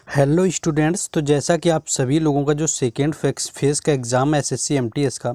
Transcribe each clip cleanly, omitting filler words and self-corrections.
Hello students. तो जैसा कि आप सभी लोगों का जो सेकेंड फेज़ का एग्ज़ाम है एसएससी एमटीएस का,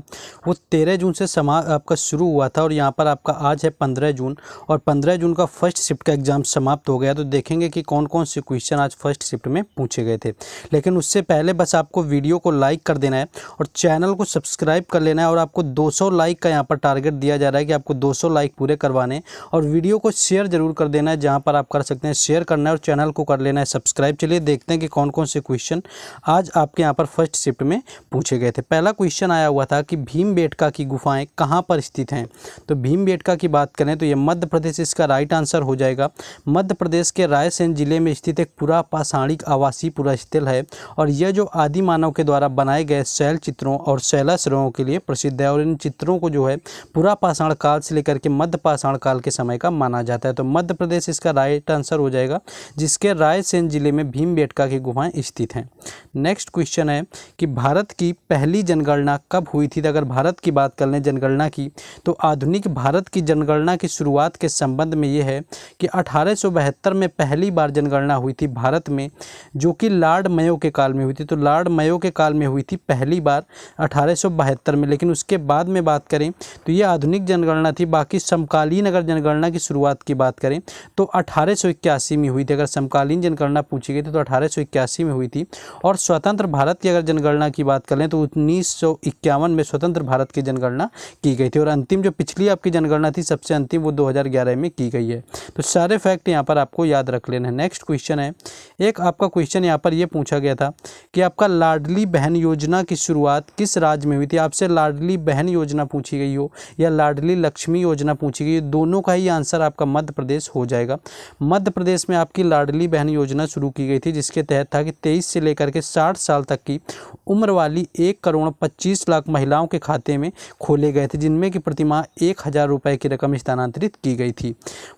वो 13 जून से आपका शुरू हुआ था और यहाँ पर आपका आज है 15 जून और 15 जून का फर्स्ट शिफ्ट का एग्ज़ाम समाप्त हो गया। तो देखेंगे कि कौन कौन से क्वेश्चन आज फर्स्ट शिफ्ट में पूछे गए थे। लेकिन उससे पहले बस आपको वीडियो को लाइक कर देना है और चैनल को सब्सक्राइब कर लेना है और आपको 200 लाइक का यहाँ पर टारगेट दिया जा रहा है कि आपको 200 लाइक पूरे करवाने और वीडियो को शेयर जरूर कर देना है। जहाँ पर आप कर सकते हैं शेयर करना है और चैनल को कर लेना है सब्सक्राइब। चलिए देखते हैं कि कौन कौन से क्वेश्चन आज आपके यहाँ पर फर्स्ट शिफ्ट में पूछे गए थे। पहला क्वेश्चन आया हुआ था कि भीमबेटका की गुफाएं कहाँ पर स्थित हैं। तो भीमबेटका की बात करें तो ये मध्य प्रदेश इसका राइट आंसर हो जाएगा। मध्य प्रदेश के रायसेन जिले में स्थित एक पुरापाषाणिक आवासीय पुरास्थल है और यह जो आदि मानव के द्वारा बनाए गए शैल चित्रों और शैलाश्रयों के लिए प्रसिद्ध है और इन चित्रों को जो है पुरापाषाण काल से लेकर के मध्य पाषाण काल के समय का माना जाता है। तो मध्य प्रदेश इसका राइट आंसर हो जाएगा, जिसके रायसेन जिले में भीमबेटका की गुफाएं स्थित हैं। नेक्स्ट क्वेश्चन है कि भारत की पहली जनगणना कब हुई थी। तो अगर भारत की बात कर लें जनगणना की, तो आधुनिक भारत की जनगणना की शुरुआत के संबंध में ये है कि 1872 में पहली बार जनगणना हुई थी भारत में, जो कि लॉर्ड मेयो के काल में हुई थी। तो लॉर्ड मेयो के काल में हुई थी पहली बार 1872 में। लेकिन उसके बाद में बात करें तो ये आधुनिक जनगणना थी। बाकी समकालीन अगर जनगणना की शुरुआत की बात करें तो 1881 में हुई थी। अगर समकालीन जनगणना पूछी गई थी तो 1881 में हुई थी। और स्वतंत्र भारत की अगर जनगणना की बात करें तो 1951 में स्वतंत्र भारत की जनगणना की गई थी। और अंतिम जो पिछली आपकी जनगणना थी सबसे अंतिम, वो 2011 में की गई है। तो सारे फैक्ट यहाँ पर आपको याद रख लेना है। नेक्स्ट क्वेश्चन है, एक आपका क्वेश्चन यहाँ पर ये पूछा गया था कि आपका लाडली बहन योजना की शुरुआत किस राज्य में हुई थी। आपसे लाडली बहन योजना पूछी गई हो या लाडली लक्ष्मी योजना पूछी गई, दोनों का ही आंसर आपका मध्य प्रदेश हो जाएगा। मध्य प्रदेश में आपकी लाडली बहन योजना शुरू की गई थी, जिसके तहत था कि 23 से लेकर के 60 साल तक की उम्र वाली 1,25,00,000 महिलाओं के खाते में खोले गए थे, जिनमें कि प्रतिमाह 1,000 रुपये की रकम स्थानांतरित की गई थी।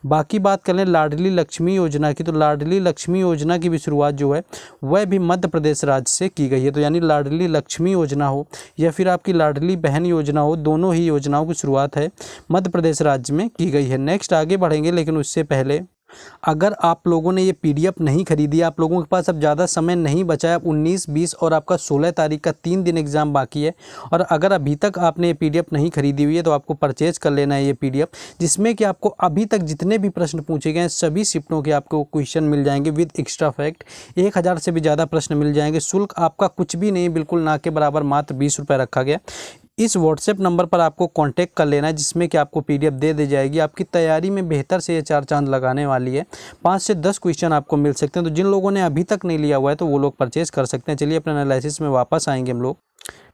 बाकी बात कर लें लाडली लक्ष्मी योजना की, तो लाडली लक्ष्मी योजना की भी शुरुआत जो है वह भी मध्य प्रदेश राज्य से की गई है। तो यानी लाडली लक्ष्मी योजना हो या फिर आपकी लाडली बहन योजना हो, दोनों ही योजनाओं की शुरुआत है मध्य प्रदेश राज्य में की गई है। नेक्स्ट आगे बढ़ेंगे, लेकिन उससे पहले अगर आप लोगों ने ये पीडीएफ नहीं खरीदी, आप लोगों के पास अब ज़्यादा समय नहीं बचा है, 19, 20 और आपका 16 तारीख का 3 दिन एग्जाम बाकी है। और अगर अभी तक आपने ये पीडीएफ नहीं खरीदी हुई है तो आपको परचेज कर लेना है ये पीडीएफ, जिसमें कि आपको अभी तक जितने भी प्रश्न पूछे गए हैं सभी शिफ्टों के आपको क्वेश्चन मिल जाएंगे विद एक्स्ट्रा फैक्ट। 1000 से भी ज़्यादा प्रश्न मिल जाएंगे। शुल्क आपका कुछ भी नहीं, बिल्कुल ना के बराबर, मात्र 20 रुपये रखा गया। इस व्हाट्सएप नंबर पर आपको कांटेक्ट कर लेना है, जिसमें कि आपको पीडीएफ दे दी जाएगी। आपकी तैयारी में बेहतर से ये 4 चांद लगाने वाली है। 5 से 10 क्वेश्चन आपको मिल सकते हैं। तो जिन लोगों ने अभी तक नहीं लिया हुआ है तो वो लोग परचेज कर सकते हैं। चलिए अपने एनालिसिस में वापस आएंगे हम लोग।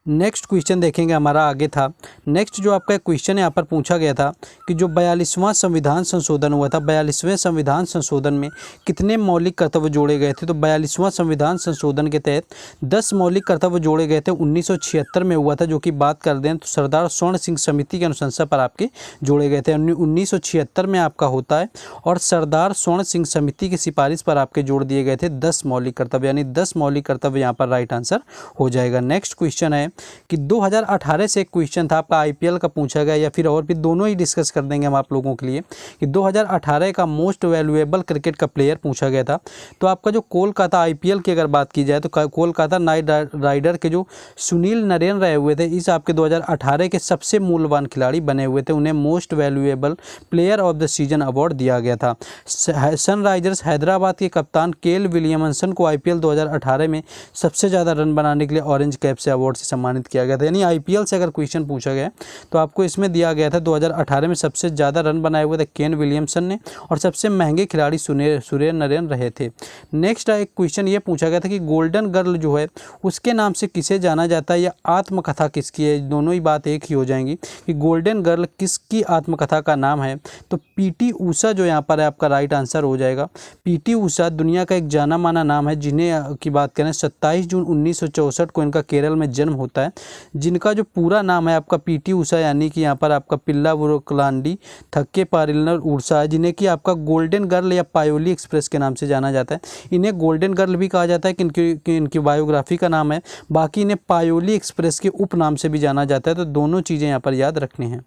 नेक्स्ट क्वेश्चन देखेंगे, हमारा आगे था। नेक्स्ट जो आपका क्वेश्चन यहाँ पर पूछा गया था कि जो 42वां संविधान संशोधन हुआ था, 42वें संविधान संशोधन में कितने मौलिक कर्तव्य जोड़े गए थे। तो 42वां संविधान संशोधन के तहत 10 मौलिक कर्तव्य जोड़े गए थे। 1976 में हुआ था, जो कि बात कर दें तो सरदार स्वर्ण सिंह समिति की अनुशंसा पर आपके जोड़े गए थे। 1976 में आपका होता है और सरदार स्वर्ण सिंह समिति की सिफारिश पर आपके जोड़ दिए गए थे 10 मौलिक कर्तव्य, यानी 10 मौलिक कर्तव्य यहाँ पर राइट आंसर हो जाएगा। नेक्स्ट क्वेश्चन है कि 2018 से एक क्वेश्चन था आपका आईपीएल का पूछा गया, या फिर और भी दोनों ही डिस्कस कर देंगे हम आप लोगों के लिए, कि 2018 का मोस्ट वैल्यूएबल क्रिकेट का प्लेयर पूछा गया था। तो आपका जो कोलकाता आईपीएल की अगर बात की जाए तो कोलकाता नाइट राइडर के जो सुनील नरेन रहे हुए थे, इस आपके 2018 के सबसे मूल्यवान खिलाड़ी बने हुए थे। उन्हें most valuable player of the season award दिया गया था। सनराइजर्स हैदराबाद के कप्तान केल विलियमसन को आईपीएल 2018 में सबसे ज़्यादा रन बनाने के लिए ऑरेंज कैप से अवार्ड से सम्मानित किया गया था। यानी आईपीएल से अगर क्वेश्चन पूछा गया तो आपको इसमें दिया गया था 2018 में सबसे ज़्यादा रन बनाए हुए थे केन विलियमसन ने, और सबसे महंगे खिलाड़ी सुरेन नरेन रहे थे। नेक्स्ट एक क्वेश्चन ये पूछा गया था कि गोल्डन गर्ल जो है उसके नाम से किसे जाना जाता है या आत्मकथा किसकी है। दोनों ही बात एक ही हो जाएंगी कि गोल्डन गर्ल किसकी आत्मकथा का नाम है। तो पीटी ऊषा जो यहाँ पर है आपका राइट आंसर हो जाएगा। पीटी ऊषा दुनिया का एक जाना माना नाम है, जिन्हें की बात करें 27 जून 1964 को इनका केरल में जन्म होता होता है, जिनका जो पूरा नाम है आपका पीटी उषा, यानी कि यहाँ पर आपका पिल्लावुरकलांडी थक्के पारिल्लर उड़सा है, जिन्हें कि आपका गोल्डन गर्ल या पायोली एक्सप्रेस के नाम से जाना जाता है। इन्हें गोल्डन गर्ल भी कहा जाता है कि इनकी बायोग्राफी का नाम है, बाकी इन्हें पायोली एक्सप्रेस के उपनाम से भी जाना जाता है। तो दोनों चीज़ें यहाँ पर याद रखनी हैं।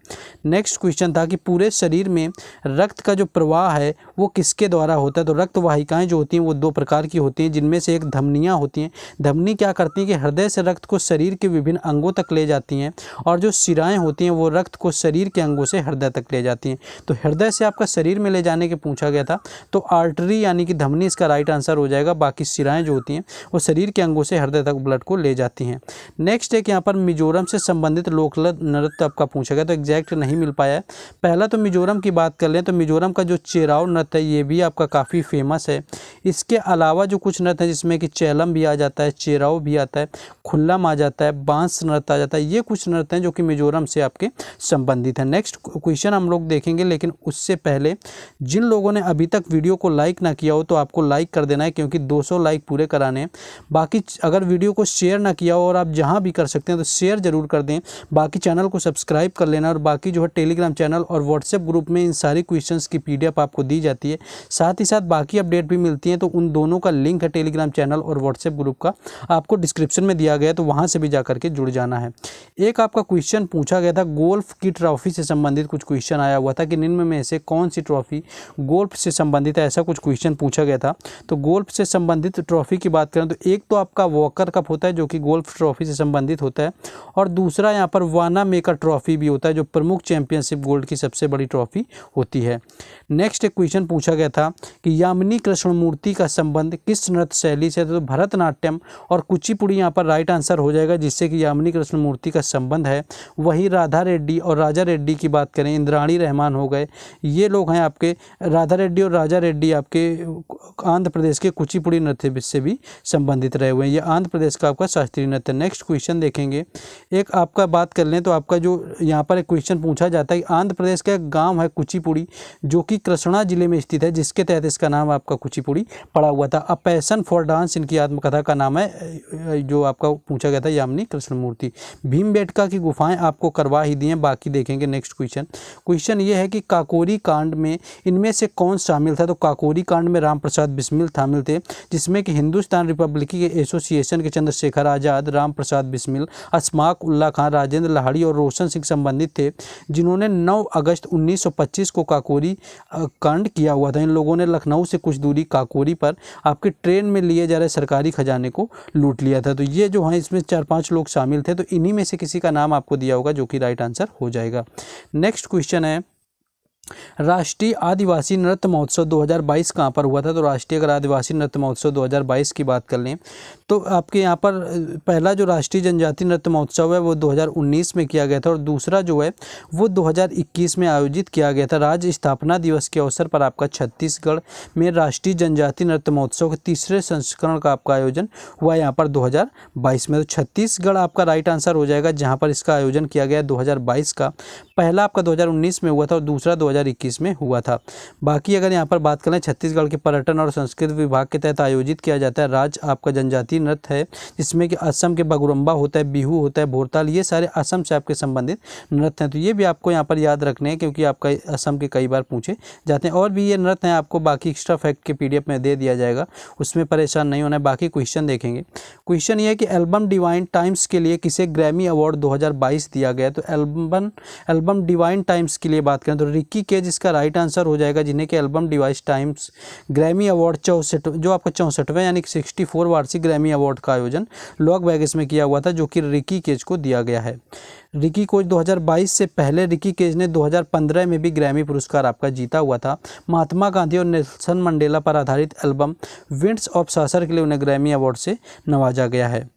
नेक्स्ट क्वेश्चन था कि पूरे शरीर में रक्त का जो प्रवाह है वो किसके द्वारा होता है। तो रक्त वाहिकाएं जो होती हैं वो दो प्रकार की होती हैं, जिनमें से एक धमनियाँ होती हैं। धमनी क्या करती हैं कि हृदय से रक्त को शरीर के विभिन्न अंगों तक ले जाती हैं, और जो शिराएं होती हैं वो रक्त को शरीर के अंगों से हृदय तक ले जाती हैं। तो हृदय से आपका शरीर में ले जाने के पूछा गया था, तो आर्टरी यानी कि धमनी इसका राइट आंसर हो जाएगा। बाकी शिराएं जो होती हैं वो शरीर के अंगों से हृदय तक ब्लड को ले जाती हैं। नेक्स्ट एक यहाँ पर मिजोरम से संबंधित लोक नृत्य आपका पूछा गया, तो एग्जैक्ट नहीं मिल पाया है। पहला तो मिजोरम की बात कर लें तो मिजोरम का जो चेराव नृत्य है ये भी आपका काफ़ी फेमस है। इसके अलावा जो कुछ नृत्य है जिसमें कि चैलम भी आ जाता है, चेराव भी आता है, खुल्लम आ जाता है, बांस नृत्य आ जाता है, ये कुछ नृत्य हैं जो कि मिजोरम से आपके संबंधित है। नेक्स्ट क्वेश्चन हम लोग देखेंगे, लेकिन उससे पहले जिन लोगों ने अभी तक वीडियो को लाइक ना किया हो तो आपको लाइक कर देना है, क्योंकि 200 लाइक पूरे कराने हैं। बाकी अगर वीडियो को शेयर ना किया हो, और आप जहां भी कर सकते हैं तो शेयर जरूर कर दें। बाकी चैनल को सब्सक्राइब कर लेना, और बाकी जो है टेलीग्राम चैनल और व्हाट्सएप ग्रुप में इन सारी क्वेश्चंस की पीडीएफ आपको दी जाती है। साथ ही साथ बाकी अपडेट भी मिलती हैं, तो उन दोनों का लिंक है टेलीग्राम चैनल और व्हाट्सएप ग्रुप का, आपको डिस्क्रिप्शन में दिया गया है, तो वहाँ से भी जा करके जुड़ जाना है। एक आपका क्वेश्चन पूछा गया था गोल्फ की ट्रॉफी से संबंधित, कुछ क्वेश्चन आया हुआ था कि निम्न में से कौन सी ट्रॉफी गोल्फ से संबंधित है, ऐसा कुछ क्वेश्चन पूछा गया था। तो गोल्फ से संबंधित ट्रॉफी की बात करें तो एक तो आपका वॉकर कप होता है जो कि गोल्फ ट्रॉफी से संबंधित होता है, और दूसरा यहाँ पर वाना मेकर ट्रॉफी भी होता है जो प्रमुख चैंपियनशिप गोल्ड की सबसे बड़ी ट्रॉफी होती है। नेक्स्ट एक क्वेश्चन पूछा गया था कि यामिनी कृष्णमूर्ति का संबंध किस नृत्य शैली से, तो भरतनाट्यम और कुचिपुड़ी यहाँ पर राइट आंसर हो जाएगा, जिससे कि यामिनी कृष्णमूर्ति का संबंध है। वही राधा रेड्डी और राजा रेड्डी की बात करें, इंद्राणी रहमान हो गए, ये लोग हैं आपके, राधा रेड्डी और राजा रेड्डी आपके आंध्र प्रदेश के कुचिपुड़ी नृत्य से भी संबंधित रहे हुए हैं। ये आंध्र प्रदेश का आपका शास्त्रीय नृत्य। नेक्स्ट क्वेश्चन देखेंगे, एक आपका बात कर लें तो आपका जो यहाँ पर एक क्वेश्चन पूछा जाता है कि आंध्र प्रदेश का एक गाँव है कुचिपुड़ी जो कि कृष्णा जिले में स्थित है, जिसके तहत इसका नाम आपका कुचिपुड़ी पड़ा हुआ था। अ पैशन फॉर डांस इनकी आत्मकथा का नाम है, जो आपका पूछा गया था यामिनी कृष्णमूर्ति। भीमबेटका की गुफाएं आपको करवा ही दी हैं, बाकी देखेंगे। नेक्स्ट क्वेश्चन ये है कि काकोरी कांड में इनमें से कौन शामिल था। तो काकोरी कांड में राम प्रसाद बिस्मिल शामिल थे, जिसमें कि हिंदुस्तान रिपब्लिक के एसोसिएशन के चंद्रशेखर आज़ाद, राम प्रसाद बिस्मिल, अशफाक उल्ला खां, राजेंद्र लाहिड़ी और रोशन सिंह संबंधित थे, जिन्होंने 9 अगस्त 1925 को काकोरी कांड किया हुआ था। इन लोगों ने लखनऊ से कुछ दूरी काकोरी पर आपके ट्रेन में लिए जा रहे सरकारी खजाने को लूट लिया था। तो ये जो हैं इसमें 4-5 लोग शामिल थे, तो इन्हीं में से किसी का नाम आपको दिया होगा जो कि राइट आंसर हो जाएगा। नेक्स्ट क्वेश्चन है राष्ट्रीय आदिवासी नृत्य महोत्सव 2022 कहाँ पर हुआ था। तो राष्ट्रीय अगर आदिवासी नृत्य महोत्सव 2022 की बात कर लें तो आपके यहाँ पर पहला जो राष्ट्रीय जनजातीय नृत्य महोत्सव है वो 2019 में किया गया था, और दूसरा जो है वो 2021 में आयोजित किया गया था। राज्य स्थापना दिवस के अवसर पर आपका छत्तीसगढ़ में राष्ट्रीय जनजातीय नृत्य महोत्सव के तीसरे संस्करण का आपका आयोजन हुआ यहाँ पर 2022 में। तो छत्तीसगढ़ आपका राइट आंसर हो जाएगा, जहाँ पर इसका आयोजन किया गया 2022 का। पहला आपका 2019 में हुआ था और दूसरा 2021 में हुआ था। बाकी अगर यहाँ पर बात करें छत्तीसगढ़ के पर्यटन और संस्कृति विभाग के तहत आयोजित किया जाता है राज्य आपका जनजातीय नृत्य है, जिसमें कि असम के बगुरम्बा होता है, बिहू होता है, भोरताल, ये सारे असम से आपके संबंधित नृत्य हैं। तो ये भी आपको यहाँ पर याद रखने हैं, क्योंकि आपका असम के कई बार पूछे जाते हैं। और भी ये नृत्य हैं आपको बाकी एक्स्ट्रा फैक्ट के पीडीएफ में दे दिया जाएगा, उसमें परेशान नहीं होना है। बाकी क्वेश्चन देखेंगे। क्वेश्चन ये है कि एल्बम डिवाइन टाइम्स के लिए किसे ग्रैमी अवार्ड 2022 दिया गया। तो एल्बम डिवाइन टाइम्स के लिए बात करें तो रिकी केज इसका राइट आंसर हो जाएगा, जिन्हें कि album device times Grammy award 64 जो आपका 64वें यानी कि 64 वार्षिक ग्रैमी अवार्ड का आयोजन लॉस वेगास में किया हुआ था, जो कि रिकी केज को दिया गया है। रिकी कोच 2022 से पहले रिकी केज ने 2015 में भी ग्रैमी पुरस्कार आपका जीता हुआ था। महात्मा गांधी और नेल्सन मंडेला पर आधारित एल्बम विंड्स ऑफ सासर के लिए उन्हें ग्रैमी अवार्ड से नवाजा गया है।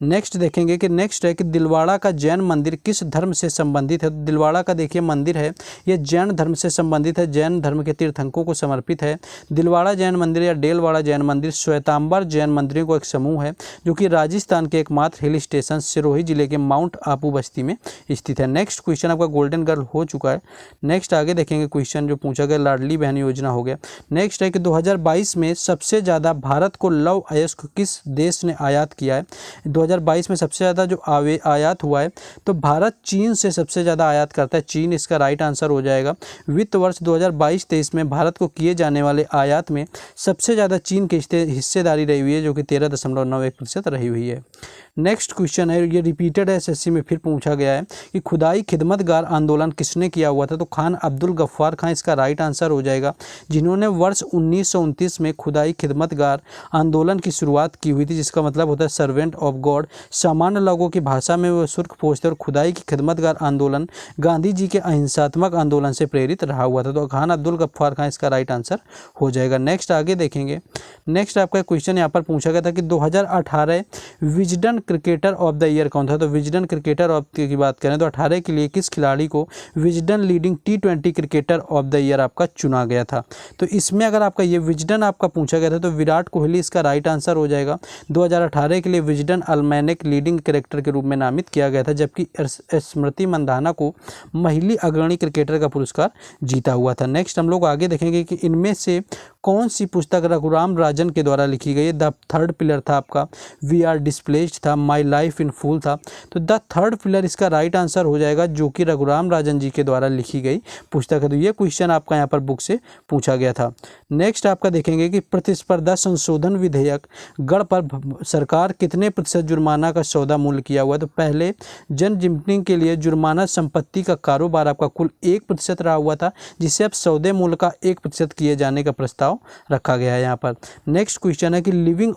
नेक्स्ट देखेंगे कि नेक्स्ट है कि दिलवाड़ा का जैन मंदिर किस धर्म से संबंधित है। तो दिलवाड़ा का देखिए मंदिर है, यह जैन धर्म से संबंधित है, जैन धर्म के तीर्थंकरों को समर्पित है। दिलवाड़ा जैन मंदिर या डेलवाड़ा जैन मंदिर श्वेतांबर जैन मंदिरों का एक समूह है, जो कि राजस्थान के एकमात्र हिल स्टेशन सिरोही जिले के माउंट आबू बस्ती में स्थित है। नेक्स्ट क्वेश्चन आपका गोल्डन गर्ल हो चुका है। नेक्स्ट आगे देखेंगे क्वेश्चन जो पूछा गया, लाडली बहन योजना हो गया। नेक्स्ट है कि 2022 में सबसे ज़्यादा भारत को लौह अयस्क किस देश ने आयात किया है। 2022 में सबसे ज़्यादा जो आयात हुआ है तो भारत चीन से सबसे ज़्यादा आयात करता है, चीन इसका राइट आंसर हो जाएगा। वित्त वर्ष 2022-23 में भारत को किए जाने वाले आयात में सबसे ज़्यादा चीन की हिस्सेदारी रही हुई है, जो कि 13.91% रही हुई है। नेक्स्ट क्वेश्चन है, ये रिपीटेड है, एसएससी में फिर पूछा गया है कि खुदाई खिदमतगार आंदोलन किसने किया हुआ था। तो खान अब्दुल गफ्फार खान इसका राइट आंसर हो जाएगा, जिन्होंने वर्ष 1929 में खुदाई खिदमतगार आंदोलन की शुरुआत की हुई थी, जिसका मतलब होता है सर्वेंट ऑफ गॉड। सामान्य लोगों की भाषा में वो शुल्क पहुँचते और खुदाई की खिदमतगार आंदोलन गांधी जी के अहिंसात्मक आंदोलन से प्रेरित रहा हुआ था। तो खान अब्दुल गफ्फार खान इसका राइट आंसर हो जाएगा। नेक्स्ट आगे देखेंगे। नेक्स्ट आपका क्वेश्चन यहाँ पर पूछा गया था कि 2018 Wisden cricketer of the year कौन था। तो विजडन क्रिकेटर ऑफ की बात करें तो 18 के लिए किस खिलाड़ी को Wisden leading T20 cricketer of the year आपका चुना गया था। तो इसमें अगर आपका ये विजडन आपका पूछा गया था तो विराट कोहली इसका राइट आंसर हो जाएगा। 2018 के लिए विजडन अल्मैनिक लीडिंग क्रिकेटर के रूप में नामित किया गया था, जबकि स्मृति मंधाना को महिला अग्रणी क्रिकेटर का पुरस्कार जीता हुआ था। नेक्स्ट हम लोग आगे देखेंगे कि इनमें से कौन सी पुस्तक रघुराम राजन के द्वारा लिखी गई है। द थर्ड पिलर था आपका, वी आर डिस्प्लेस्ड था, माई लाइफ इन फूल था। तो द थर्ड पिलर इसका राइट आंसर हो जाएगा, जो कि रघुराम राजन जी के द्वारा लिखी गई पुस्तक है। तो ये क्वेश्चन आपका यहाँ पर बुक से पूछा गया था। नेक्स्ट आपका देखेंगे कि प्रतिस्पर्धा संशोधन विधेयक गढ़ पर सरकार कितने प्रतिशत जुर्माना का सौदा मूल्य किया हुआ है। तो पहले जन जिम्पनिंग के लिए जुर्माना संपत्ति का कारोबार आपका कुल 1% रहा हुआ था, जिससे अब सौदे मूल्य का 1% किए जाने का प्रस्ताव रखा गया है यहाँ पर। नेक्स्ट क्वेश्चन है कि लिविंग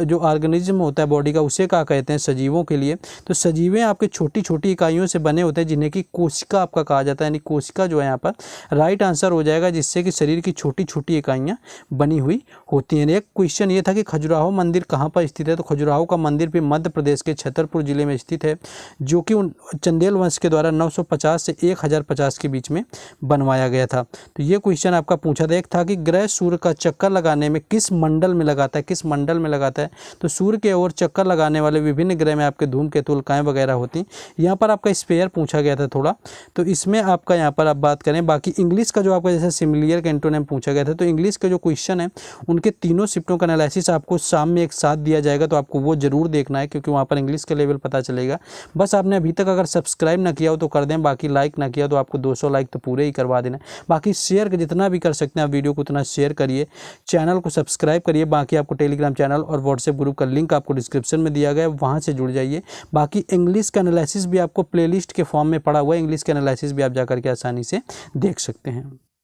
जो ऑर्गेनिज्म होता है बॉडी का, उसे क्या कहते हैं सजीवों के लिए। तो सजीवें आपके छोटी छोटी इकाइयों से बने होते हैं, जिन्हें कि कोशिका आपका कहा जाता है, यानी कोशिका जो है यहाँ पर राइट आंसर हो जाएगा, जिससे कि शरीर की छोटी छोटी इकाइयाँ बनी हुई होती हैं। एक क्वेश्चन ये था कि खजुराहो मंदिर कहाँ पर स्थित है। तो खजुराहो का मंदिर भी मध्य प्रदेश के छतरपुर जिले में स्थित है, जो कि चंदेल वंश के द्वारा 950 से 1050 के बीच में बनवाया गया था। तो ये क्वेश्चन आपका पूछा था। एक था कि ग्रह सूर्य का चक्कर लगाने में किस मंडल में लगाता है, किस मंडल में लगाता है। तो सूर्य के ओर चक्कर लगाने वाले विभिन्न ग्रह में आपके धूमकेतु उल्काएं वगैरह होती। यहाँ पर आपका स्पेयर पूछा गया था थोड़ा, तो इसमें आपका यहाँ पर आप बात करें। बाकी इंग्लिश का जो आपका जैसे सिमिलियर के एंटोनिम पूछा गया था, तो इंग्लिश के जो क्वेश्चन है उनके तीनों शिफ्टों का एनालिसिस आपको शाम में एक साथ दिया जाएगा, तो आपको वो जरूर देखना है, क्योंकि वहाँ पर इंग्लिश का लेवल पता चलेगा। बस आपने अभी तक अगर सब्सक्राइब ना किया हो तो कर दें, बाकी लाइक ना किया तो आपको 200 लाइक तो पूरे ही करवा देना। बाकी शेयर जितना भी कर सकते हैं आप वीडियो को उतना शेयर करिए, चैनल को सब्सक्राइब करिए। बाकी आपको टेलीग्राम चैनल और व्हाट्सएप ग्रुप का लिंक आपको डिस्क्रिप्शन में दिया गया है, वहाँ से जुड़ जाइए। बाकी इंग्लिश का एनालिसिस भी आपको प्लेलिस्ट के फॉर्म में पड़ा हुआ है, इंग्लिश का एनालिसिस भी आप जाकर के आसानी से देख सकते हैं।